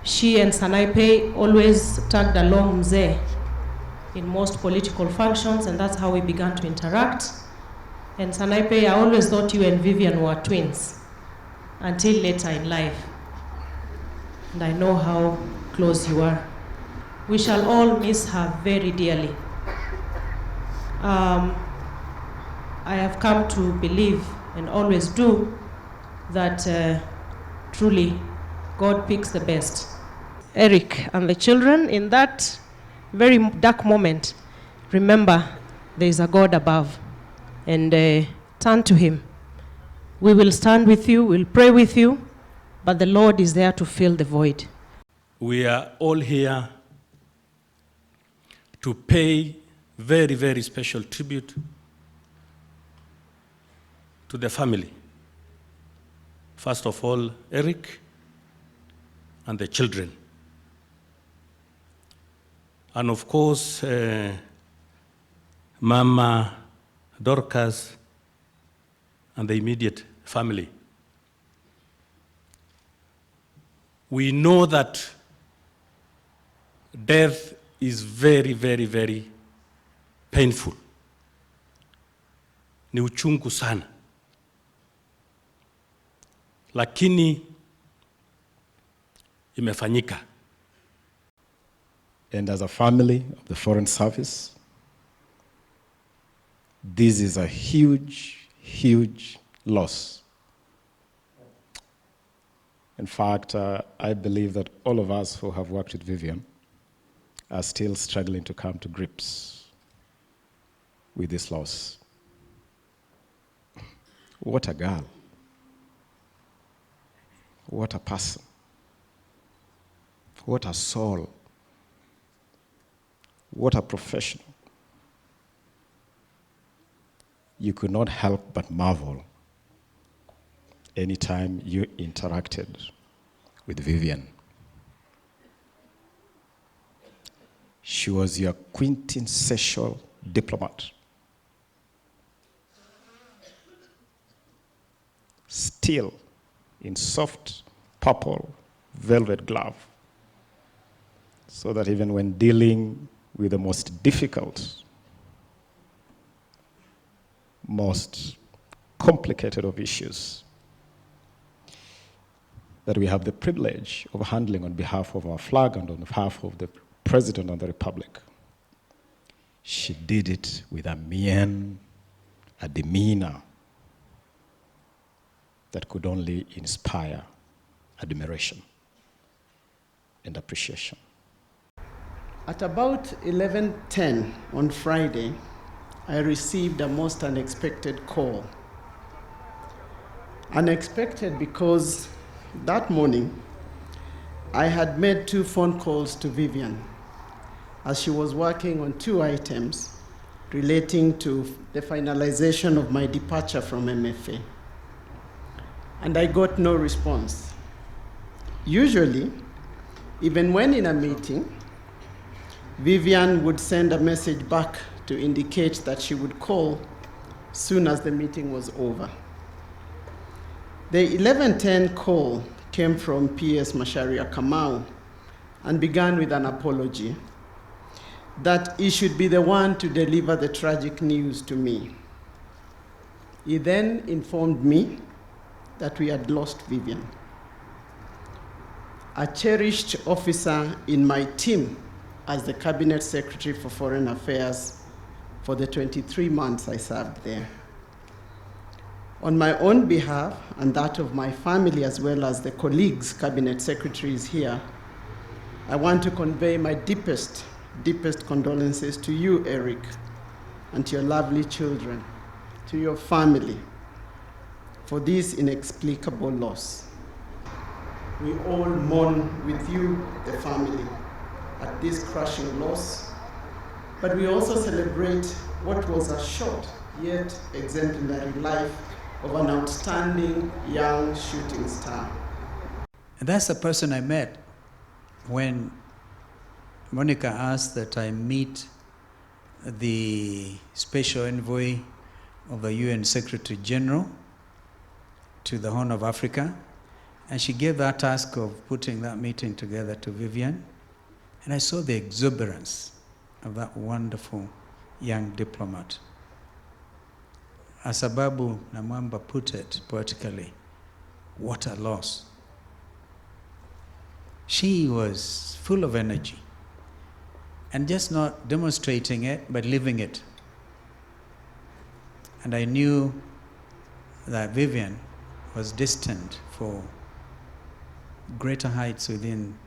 She and Sanaipe always tagged along Mzee in most political functions, and that's how we began to interact. And Sanaipe, I always thought you and Vivian were twins until later in life. And I know how close you are. We shall all miss her very dearly. I have come to believe, and always do, that truly God picks the best. Eric and the children, in that very dark moment, remember there is a God above, and turn to him. We will stand with you, we'll pray with you, but the Lord is there to fill the void. We are all here to pay very, very special tribute to the family. First of all, Eric and the children. And of course, Mama, Dorcas, and the immediate family. We know that death is very, very, very painful. Ni uchungu sana. Lakini imefanyika. And as a family of the Foreign Service, this is a huge, huge loss. In fact, I believe that all of us who have worked with Vivian are still struggling to come to grips with this loss. What a girl. What a person. What a soul. What a professional. You could not help but marvel anytime you interacted with Vivian. She was your quintessential diplomat. Still in soft purple velvet glove, so that even when dealing with the most difficult, most complicated of issues that we have the privilege of handling on behalf of our flag and on behalf of the President of the Republic, she did it with a mien, a demeanor that could only inspire admiration and appreciation. At about 11:10 on Friday, I received a most unexpected call. Unexpected because that morning, I had made 2 phone calls to Vivian as she was working on 2 items relating to the finalization of my departure from MFA. And I got no response. Usually, even when in a meeting, Vivian would send a message back to indicate that she would call soon as the meeting was over. The 11:10 call came from PS Macharia Kamau and began with an apology that he should be the one to deliver the tragic news to me. He then informed me that we had lost Vivian. a cherished officer in my team as the Cabinet Secretary for Foreign Affairs for the 23 months I served there. On my own behalf and that of my family, as well as the colleagues, Cabinet Secretaries here, I want to convey my deepest condolences to you, Eric, and to your lovely children, to your family, for this inexplicable loss. We all mourn with you, the family, at this crushing loss, but we also celebrate what was a short yet exemplary life of an outstanding young shooting star. And that's the person I met when Monica asked that I meet the special envoy of the UN Secretary General to the Horn of Africa. And she gave that task of putting that meeting together to Vivian. And I saw the exuberance of that wonderful young diplomat. As Ababu Namwamba put it poetically, what a loss. She was full of energy, and just not demonstrating it, but living it. And I knew that Vivian was destined for greater heights within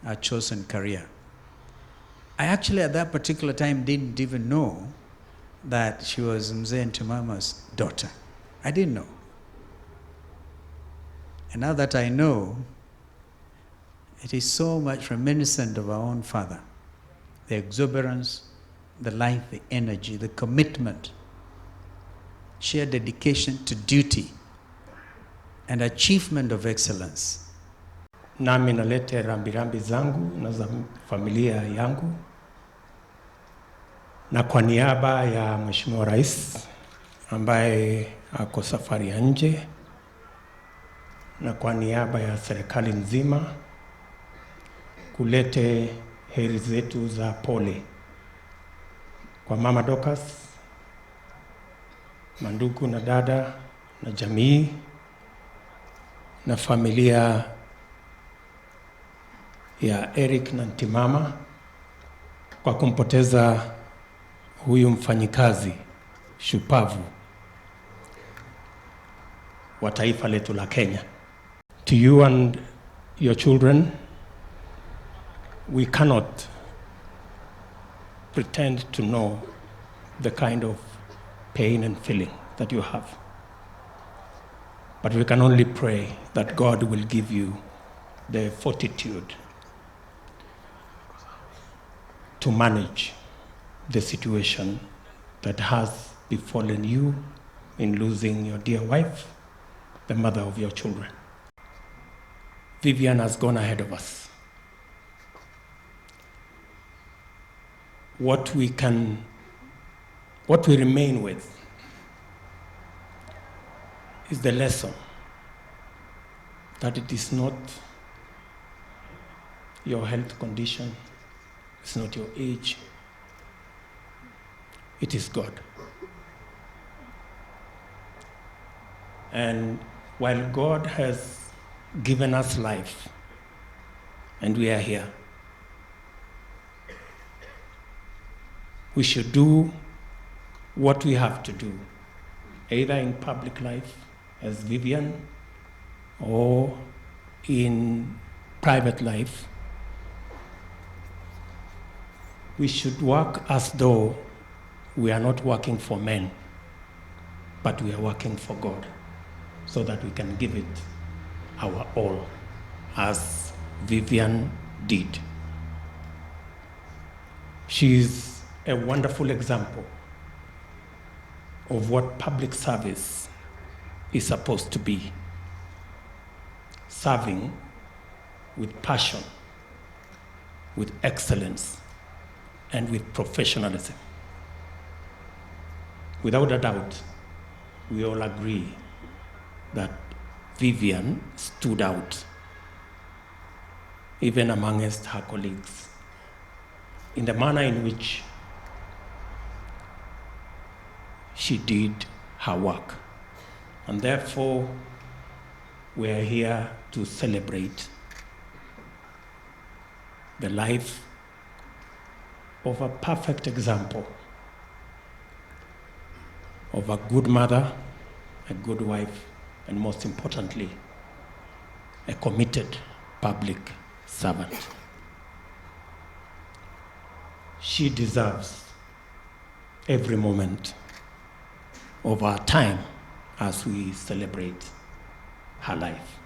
our chosen career. I actually at that particular time didn't even know that she was Mzee Ntimama'S daughter. I didn't know. And now that I know, it is so much reminiscent of our own father. The exuberance, the life, the energy, the commitment, sheer dedication to duty, and achievement of excellence. Nami nalete rambirambi zangu na za familia yangu, na kwa niaba ya Mheshimiwa Rais ambaye ako safari ya nje, na kwa niaba ya serikali nzima, kulete heri zetu za pole kwa Mama Dorcas, mandugu na dada na jamii na familia ya Eric na Ntimama kwa kumpoteza huyu mfanyikazi shupavu wa taifa letu la Kenya. To you and your children, we cannot pretend to know the kind of pain and feeling that you have. But we can only pray that God will give you the fortitude to manage the situation that has befallen you in losing your dear wife, the mother of your children. Vivian has gone ahead of us. What we remain with is the lesson that it is not your health condition, it's not your age, it is God. And while God has given us life and we are here, we should do what we have to do, either in public life as Vivian or in private life. We should work as though we are not working for men, but we are working for God, so that we can give it our all, as Vivian did. She is a wonderful example of what public service is supposed to be. Serving with passion, with excellence, and with professionalism. Without a doubt, we all agree that Vivian stood out, even amongst her colleagues, in the manner in which she did her work. And therefore, we are here to celebrate the life of a perfect example of a good mother, a good wife, and most importantly, a committed public servant. She deserves every moment of our time as we celebrate her life.